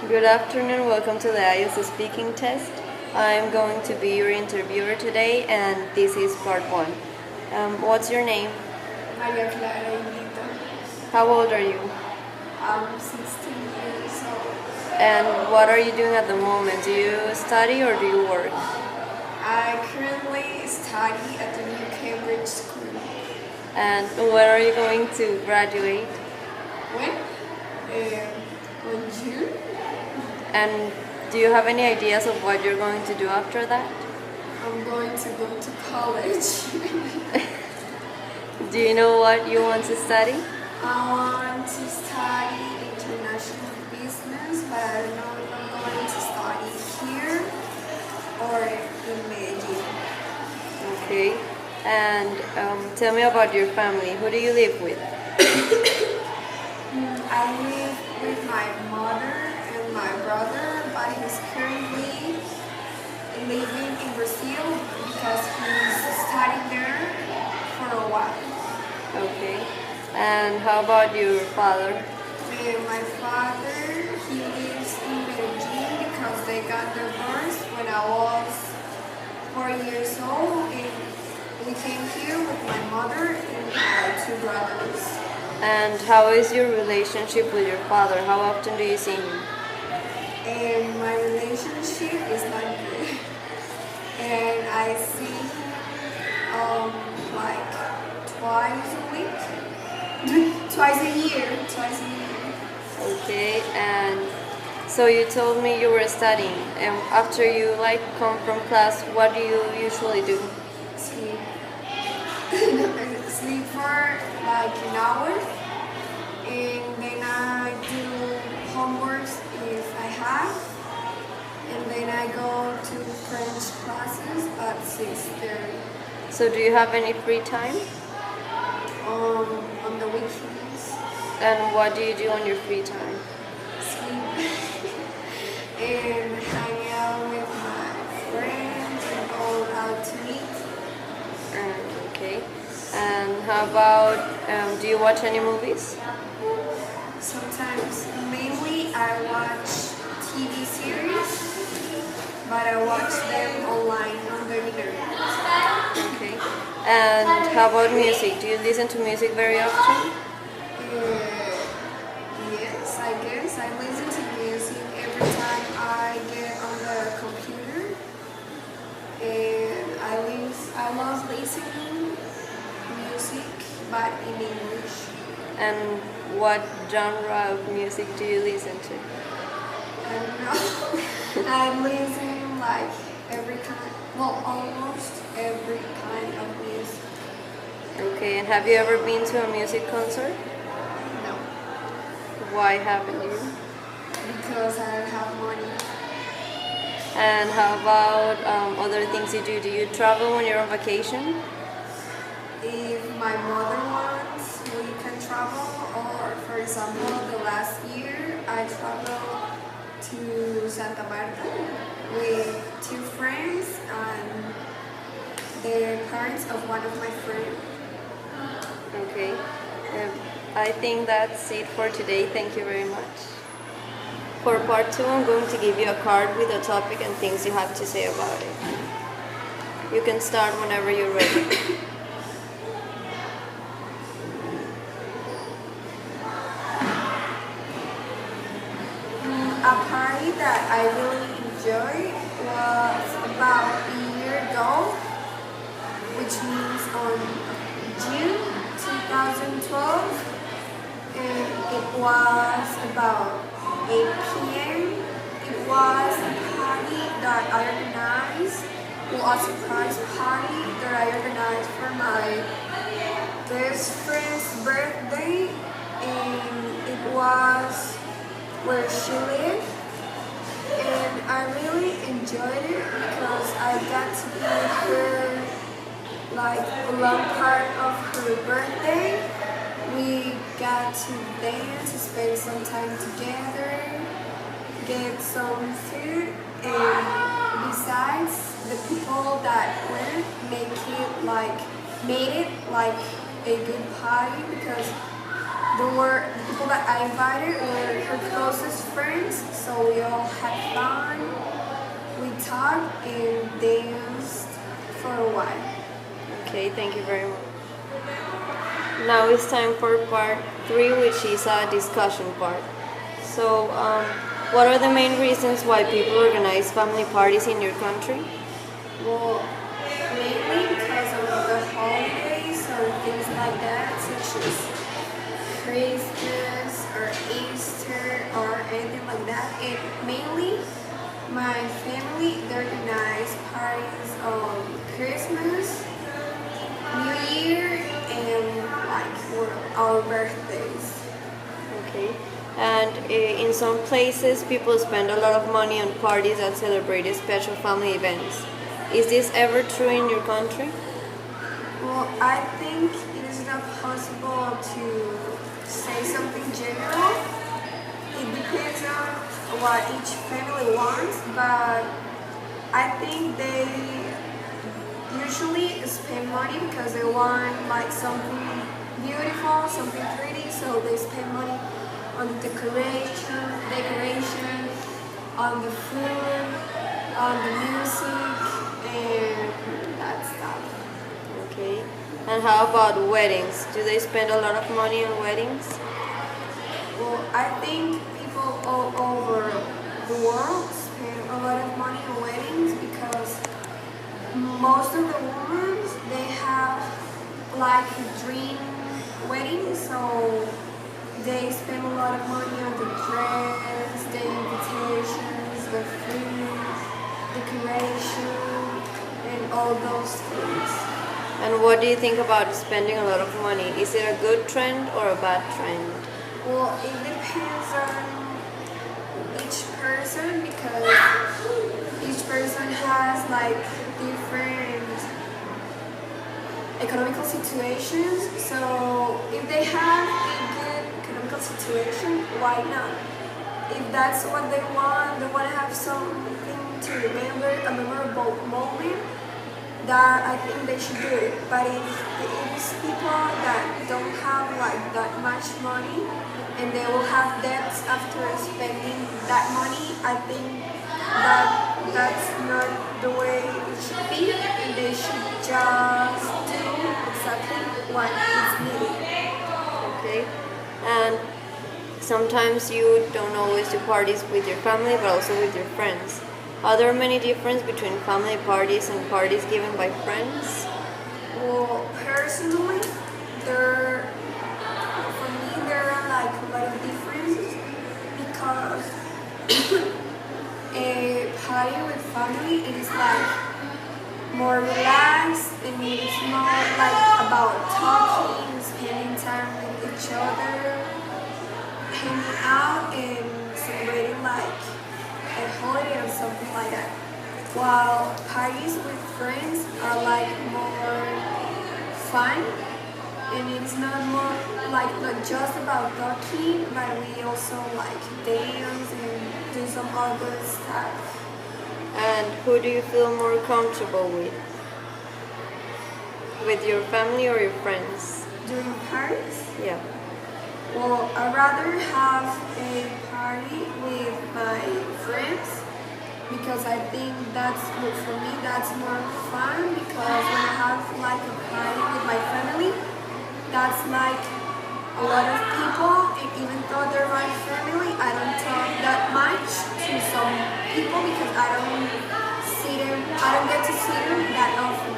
Good afternoon, welcome to the IELTS speaking test. I'm going to be your interviewer today and this is part 1. What's your name? María Clara Higuita. How old are you? I'm 16 years old. And what are you doing at the moment? Do you study or do you work? I currently study at the New Cambridge School. And when are you going to graduate? When? On June. And do you have any ideas of what you're going to do after that? I'm going to go to college. Do you know what you want to study? I want to study international business, but I don't know if I'm going to study here or in Medellin. Okay. And tell me about your family. Who do you live with? I live with my mother and my brother, but he's currently living in Brazil because he's studying there for a while. Okay. And how about your father? And my father, he lives in Medellin because they got divorced when I was 4 years old, and we came here with my mother and my 2 brothers. And how is your relationship with your father? How often do you see him? And my relationship is not good. And I see him like twice a week, twice a year. Okay, and so you told me you were studying, and after you come from class, what do you usually do? Sleep. Sleep for like an hour, and then I do homeworks if I have, and then I go to French classes at 6:30. So do you have any free time? On the weekends. And what do you do on your free time? Sleep and hang out with my friends and go out to eat. Okay. And how about, do you watch any movies? Sometimes, mainly I watch TV series, but I watch them online on the internet. Okay. And how about music? Do you listen to music very often? Yes, I guess. I listen to music every time I get on the computer, and I love listening music, but in English. And what genre of music do you listen to? I don't know. I listen like every kind, well, almost every kind of music. Okay, and have you ever been to a music concert? No, Why haven't you? because I don't have money. And how about other things you do? Do you travel when you're on vacation? If my mother wants, we can travel. Or, for example, the last year I traveled to Santa Marta with 2 friends and the parents of one of my friends. Okay. I think that's it for today. Thank you very much. For part 2, I'm going to give you a card with a topic and things you have to say about it. You can start whenever you're ready. A party that I really enjoyed was about a year ago, which means on June 2012, and it was about 8 p.m. It was a party that I organized, well, a surprise party that I organized for my best friend's birthday, and it was where she lived, and I really enjoyed it because I got to be with her like a long part of her birthday. We got to dance, spend some time together, get some food, and besides, the people that went made it like a good party because the people that I invited were her closest friends, so we all had fun. We talked and danced for a while. Okay, thank you very much. Now it's time for part 3, which is a discussion part. So, what are the main reasons why people organize family parties in your country? Well, mainly because of the holidays or things like that, such as Christmas or Easter or anything like that. And mainly, my family they organize parties on Christmas, New Year, and like for our birthdays. Okay. And in some places, people spend a lot of money on parties that celebrate special family events. Is this ever true in your country? Well, I think it is not possible to say something general. It depends on what each family wants, but I think they usually spend money because they want like something beautiful, something pretty, so they spend money on the decoration, on the food, on the music, and that stuff. Okay. And how about weddings? Do they spend a lot of money on weddings? Well, I think people all over the world spend a lot of money on weddings because most of the women they have like a dream wedding, so they spend a lot of money on the dress, the invitations, the food, decoration, and all those things. And what do you think about spending a lot of money? Is it a good trend or a bad trend? Well, it depends on each person because each person has like different economical situations. So if they have a good economical situation, why not? If that's what they want to have something to remember, a memorable moment, that I think they should do it. But if it's people that don't have like that much money and they will have debts after spending that money, I think that's not the way it should be, and they should just do exactly what is needed. Okay. And sometimes you don't always do parties with your family, but also with your friends. Are there many differences between family parties and parties given by friends? Well, personally, for me, there are like a lot of differences because a party with family it is like more relaxed and it is more like about talking, spending time with each other, hanging out and celebrating like a holiday or something like that. While parties with friends are like more fun and it's not more like not just about talking, but we also like dance and do some other stuff. And who do you feel more comfortable with? With your family or your friends? During parties, Yeah. well, I'd rather have a party with my friends because I think for me that's more fun because when I have like a party with my family, that's like a lot of people and even though they're my family, I don't talk that much to some people because I don't get to see them that often.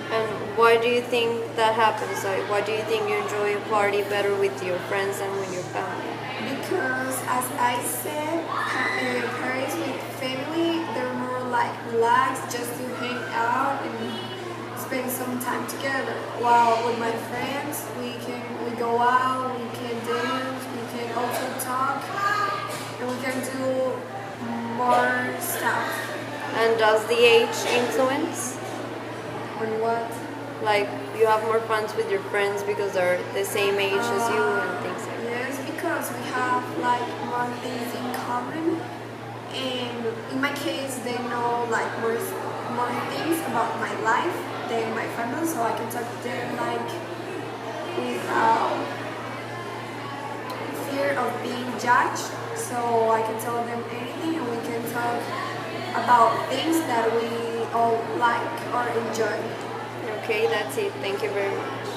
And why do you think that happens? Like, why do you think you enjoy a party better with your friends than with your family? Because as I said, parties with family, they're more like relaxed just to hang out and spend some time together. While with my friends, we go out, we can dance, we can also talk, and we can do more stuff. And does the age influence? On what? Like, you have more fun with your friends because they're the same age as you and things like that. Yes, because we have like more things in common, and in my case, they know like more things about my life than my family, so I can talk to them like without fear of being judged, so I can tell them anything and we can talk about things that we all like or enjoy. Okay, that's it. Thank you very much.